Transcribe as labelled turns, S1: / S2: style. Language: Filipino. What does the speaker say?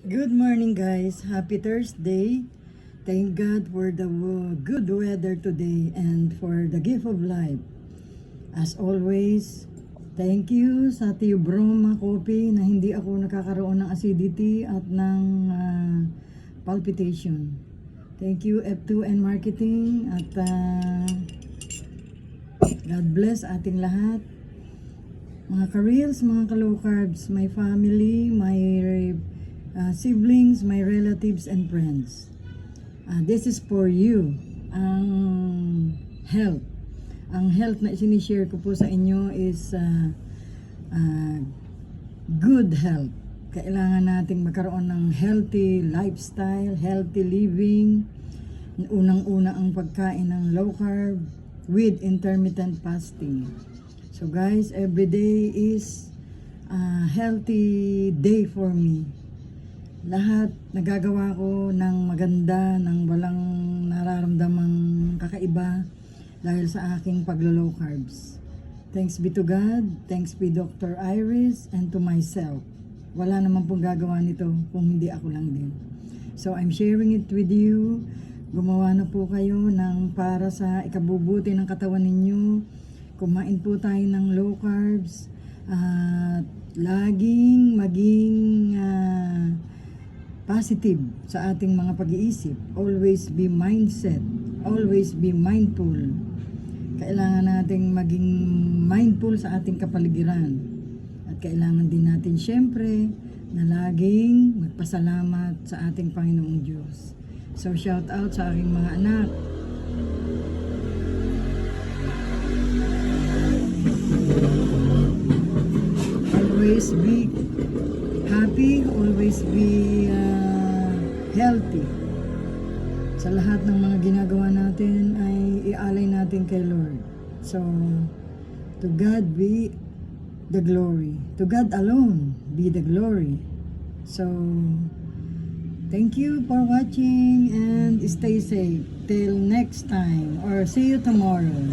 S1: Good morning guys, happy Thursday. Thank God for the good weather today and for the gift of life. As always, thank you sa Tio Broma Coffee na hindi ako nakakaroon ng acidity at ng palpitation. Thank you F2N Marketing at God bless ating lahat. Mga ka-reels, mga ka-low carbs, my family, my siblings, my relatives and friends. This is for you. Ang health. Ang health na sinishare ko po sa inyo is good health. Kailangan nating magkaroon ng healthy lifestyle, healthy living. Unang-una ang pagkain ng low carb with intermittent fasting. So guys, every day is a healthy day for me. Lahat nagagawa ko ng maganda, ng walang nararamdamang kakaiba dahil sa aking paglo-low carbs. Thanks be to God, thanks be Dr. Iris, and to myself. Wala naman pong gagawa nito kung hindi ako lang din. So I'm sharing it with you. Gumawa na po kayo ng para sa ikabubuti ng katawan ninyo. Kumain po tayo ng low carbs at laging maging positive sa ating mga pag-iisip. Always be mindset, always be mindful. Kailangan nating maging mindful sa ating kapaligiran. At kailangan din natin syempre na laging magpasalamat sa ating Panginoong Diyos. So shout out sa aking mga anak. Always be happy, always be healthy. Sa lahat ng mga ginagawa natin ay ialay natin kay Lord. So, to God be the glory. To God alone be the glory. So, thank you for watching and stay safe. Till next time or see you tomorrow.